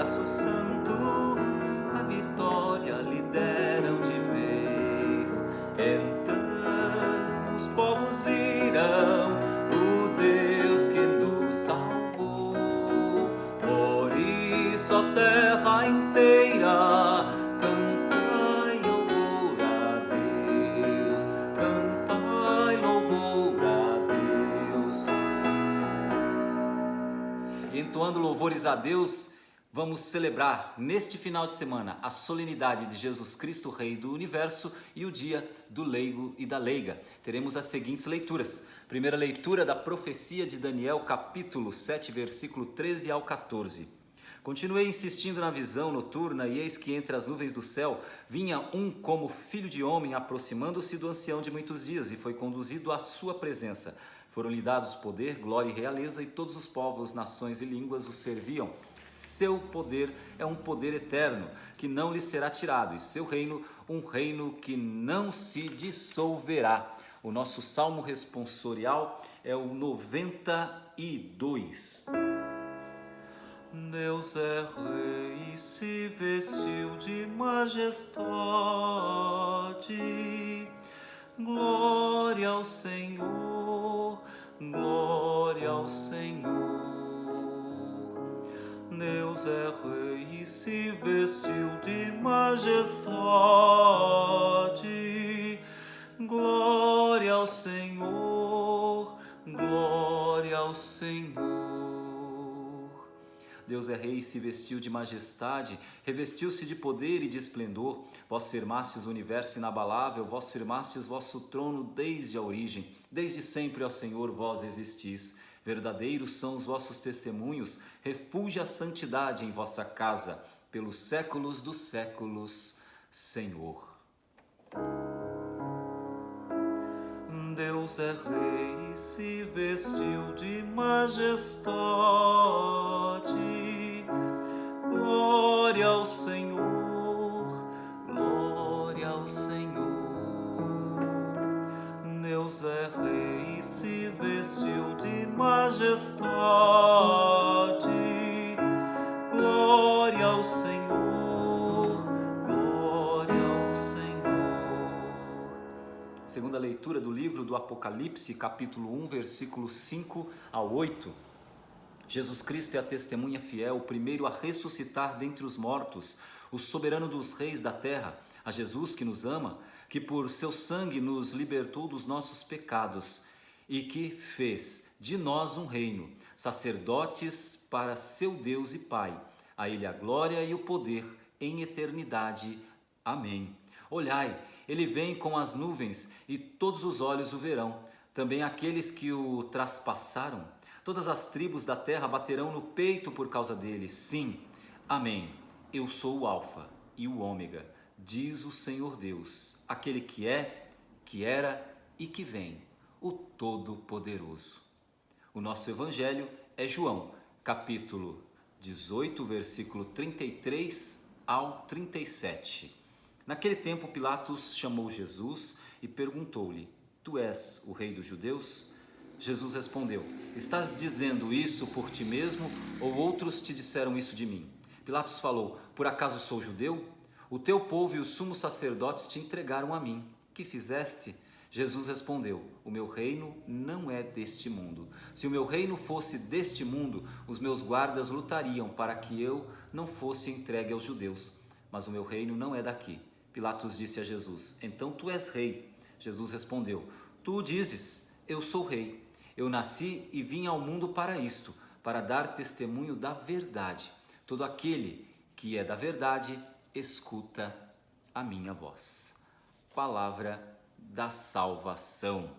braço santo, a vitória lhe deram de vez. Então os povos viram o Deus que nos salvou. Por isso a terra inteira cantai louvor a Deus, cantai louvor a Deus. E entoando louvores a Deus, vamos celebrar neste final de semana a solenidade de Jesus Cristo, Rei do Universo, e o dia do leigo e da leiga. Teremos as seguintes leituras. Primeira leitura da profecia de Daniel, capítulo 7, versículo 13 ao 14. Continuei insistindo na visão noturna, e eis que entre as nuvens do céu vinha um como filho de homem, aproximando-se do ancião de muitos dias, e foi conduzido à sua presença. Foram-lhe dados poder, glória e realeza, e todos os povos, nações e línguas o serviam. Seu poder é um poder eterno, que não lhe será tirado, e seu reino, um reino que não se dissolverá. O nosso salmo responsorial é o 92. Deus é rei e se vestiu de majestade. Glória ao Senhor, glória ao Senhor. Deus é rei e se vestiu de majestade. Glória ao Senhor, glória ao Senhor. Deus é rei e se vestiu de majestade, revestiu-se de poder e de esplendor. Vós firmastes o universo inabalável, vós firmastes vosso trono desde a origem. Desde sempre, ó Senhor, vós existis. Verdadeiros são os vossos testemunhos, refúgio a santidade em vossa casa, pelos séculos dos séculos, Senhor. Deus é rei e se vestiu de majestade. Glória ao Senhor, glória ao Senhor. Deus é rei e se vestiu de majestade. Glória ao Senhor, glória ao Senhor. Segunda leitura do livro do Apocalipse, capítulo 1, versículos 5 a 8. Jesus Cristo é a testemunha fiel, o primeiro a ressuscitar dentre os mortos, o soberano dos reis da terra, a Jesus que nos ama, que por seu sangue nos libertou dos nossos pecados e que fez de nós um reino, sacerdotes para seu Deus e Pai. A Ele a glória e o poder em eternidade. Amém. Olhai, ele vem com as nuvens e todos os olhos o verão, também aqueles que o traspassaram. Todas as tribos da terra baterão no peito por causa dele. Sim, amém. Eu sou o Alfa e o Ômega, diz o Senhor Deus, aquele que é, que era e que vem, o Todo-Poderoso. O nosso evangelho é João, capítulo 18, versículo 33 ao 37. Naquele tempo, Pilatos chamou Jesus e perguntou-lhe: Tu és o rei dos judeus? Jesus respondeu: Estás dizendo isso por ti mesmo ou outros te disseram isso de mim? Pilatos falou: Por acaso sou judeu? O teu povo e os sumos sacerdotes te entregaram a mim. Que fizeste? Jesus respondeu: O meu reino não é deste mundo. Se o meu reino fosse deste mundo, os meus guardas lutariam para que eu não fosse entregue aos judeus. Mas o meu reino não é daqui. Pilatos disse a Jesus: Então tu és rei. Jesus respondeu: Tu o dizes, eu sou rei. Eu nasci e vim ao mundo para isto, para dar testemunho da verdade. Todo aquele que é da verdade, escuta a minha voz. Palavra da salvação.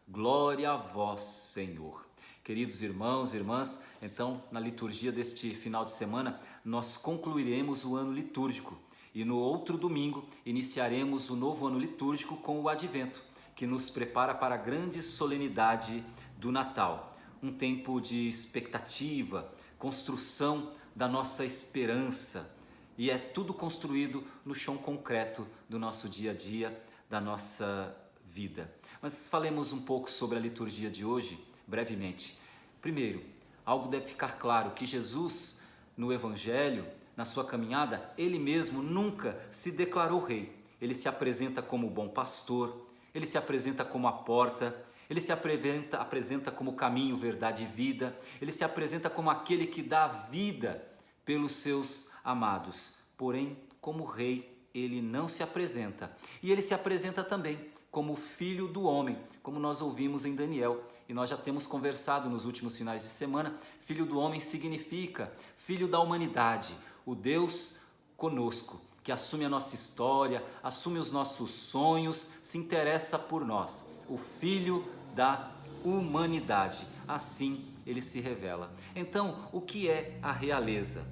Glória a vós, Senhor. Queridos irmãos e irmãs, então, na liturgia deste final de semana, nós concluiremos o ano litúrgico. E no outro domingo, iniciaremos o novo ano litúrgico com o Advento, que nos prepara para a grande solenidade do Natal. Um tempo de expectativa, construção da nossa esperança. E é tudo construído no chão concreto do nosso dia a dia, da nossa vida. Mas falemos um pouco sobre a liturgia de hoje, brevemente. Primeiro, algo deve ficar claro, que Jesus, no Evangelho, na sua caminhada, ele mesmo nunca se declarou rei. Ele se apresenta como o bom pastor, ele se apresenta como a porta, ele se apresenta como caminho, verdade e vida, ele se apresenta como aquele que dá vida pelos seus amados. Porém, como rei, ele não se apresenta. E ele se apresenta também como filho do homem, como nós ouvimos em Daniel. E nós já temos conversado nos últimos finais de semana. Filho do homem significa filho da humanidade, o Deus conosco, que assume a nossa história, assume os nossos sonhos, se interessa por nós, o filho da humanidade. Assim ele se revela. Então, o que é a realeza?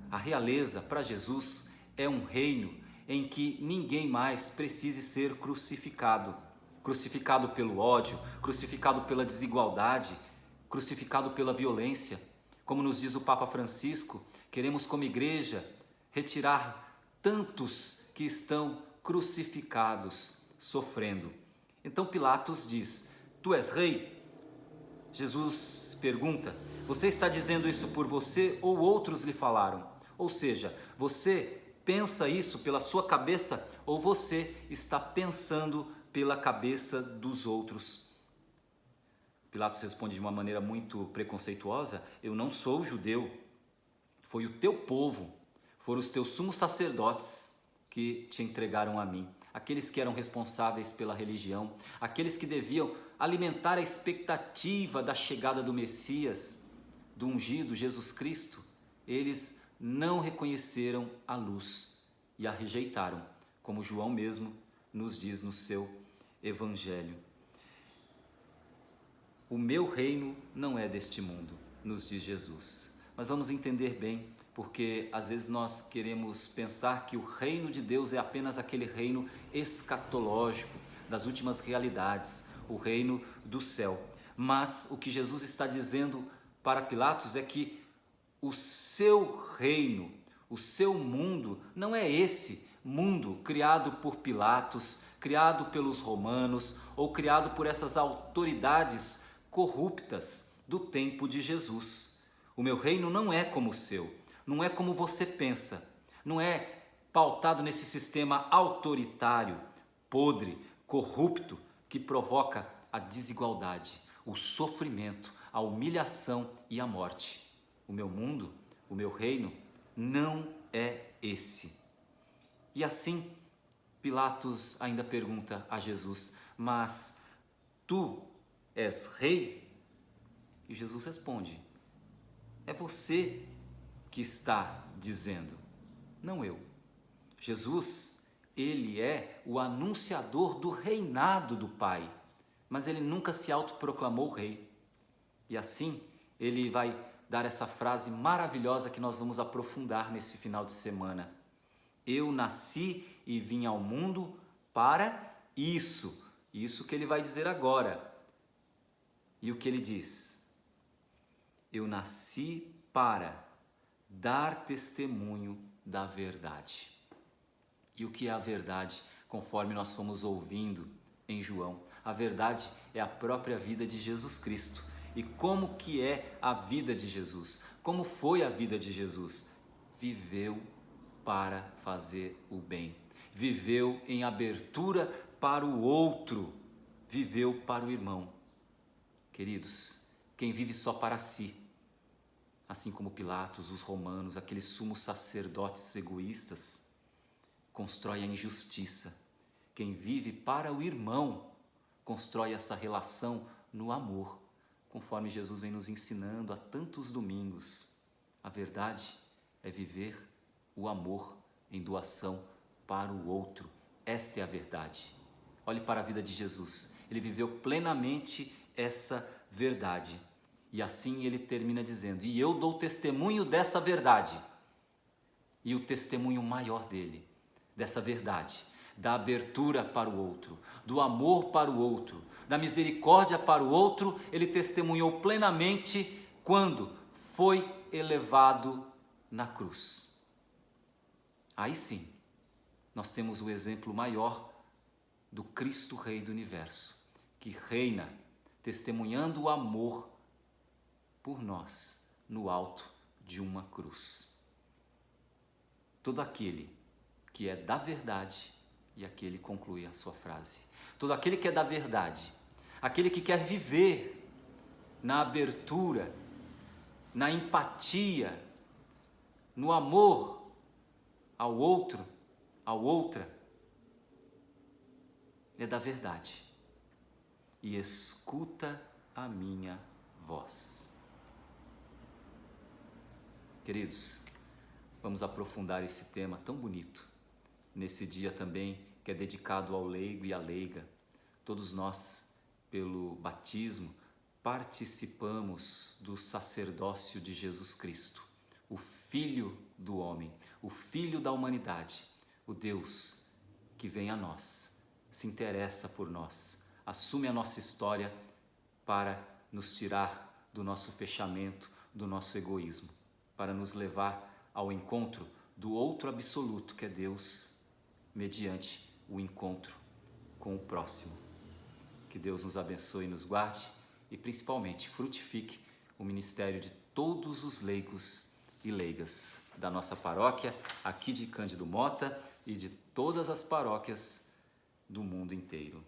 A realeza, para Jesus, é um reino em que ninguém mais precise ser crucificado. Crucificado pelo ódio, crucificado pela desigualdade, crucificado pela violência. Como nos diz o Papa Francisco, queremos como igreja retirar tantos que estão crucificados, sofrendo. Então Pilatos diz: tu és rei? Jesus pergunta: você está dizendo isso por você ou outros lhe falaram? Ou seja, você pensa isso pela sua cabeça ou você está pensando pela cabeça dos outros? Pilatos responde de uma maneira muito preconceituosa: eu não sou judeu, foi o teu povo, foram os teus sumos sacerdotes que te entregaram a mim, aqueles que eram responsáveis pela religião, aqueles que deviam alimentar a expectativa da chegada do Messias, do ungido Jesus Cristo. Eles não reconheceram a luz e a rejeitaram, como João mesmo nos diz no seu Evangelho. O meu reino não é deste mundo, nos diz Jesus. Mas vamos entender bem, porque às vezes nós queremos pensar que o reino de Deus é apenas aquele reino escatológico, das últimas realidades, o reino do céu. Mas o que Jesus está dizendo para Pilatos é que o seu reino, o seu mundo, não é esse mundo criado por Pilatos, criado pelos romanos ou criado por essas autoridades corruptas do tempo de Jesus. O meu reino não é como o seu, não é como você pensa, não é pautado nesse sistema autoritário, podre, corrupto, que provoca a desigualdade, o sofrimento, a humilhação e a morte. O meu mundo, o meu reino, não é esse. E assim, Pilatos ainda pergunta a Jesus: mas tu és rei? E Jesus responde: é você que está dizendo, não eu. Jesus, ele é o anunciador do reinado do Pai, mas ele nunca se autoproclamou rei. E assim, ele vai dar essa frase maravilhosa que nós vamos aprofundar nesse final de semana. Eu nasci e vim ao mundo para isso. Isso que ele vai dizer agora. E o que ele diz? Eu nasci para dar testemunho da verdade. E o que é a verdade? Conforme nós fomos ouvindo em João, a verdade é a própria vida de Jesus Cristo. E como que é a vida de Jesus? Como foi a vida de Jesus? Viveu para fazer o bem. Viveu em abertura para o outro. Viveu para o irmão. Queridos, quem vive só para si, assim como Pilatos, os romanos, aqueles sumos sacerdotes egoístas, constrói a injustiça. Quem vive para o irmão, constrói essa relação no amor, conforme Jesus vem nos ensinando há tantos domingos. A verdade é viver o amor em doação para o outro. Esta é a verdade. Olhe para a vida de Jesus. Ele viveu plenamente essa verdade. E assim ele termina dizendo: e eu dou testemunho dessa verdade. E o testemunho maior dele, dessa verdade, da abertura para o outro, do amor para o outro, da misericórdia para o outro, ele testemunhou plenamente quando foi elevado na cruz. Aí sim, nós temos o exemplo maior do Cristo Rei do Universo, que reina testemunhando o amor por nós no alto de uma cruz. todo aquele que é da verdade, e aqui ele conclui a sua frase, todo aquele que é da verdade, aquele que quer viver na abertura, na empatia, no amor ao outro, à outra, é da verdade e escuta a minha voz. Queridos, vamos aprofundar esse tema tão bonito nesse dia também que é dedicado ao leigo e à leiga. Todos nós, pelo batismo, participamos do sacerdócio de Jesus Cristo, o Filho do homem, o Filho da humanidade, o Deus que vem a nós, se interessa por nós, assume a nossa história para nos tirar do nosso fechamento, do nosso egoísmo, para nos levar ao encontro do outro absoluto que é Deus, mediante o encontro com o próximo. Que Deus nos abençoe e nos guarde e principalmente frutifique o ministério de todos os leigos e leigas da nossa paróquia, aqui de Cândido Mota e de todas as paróquias do mundo inteiro.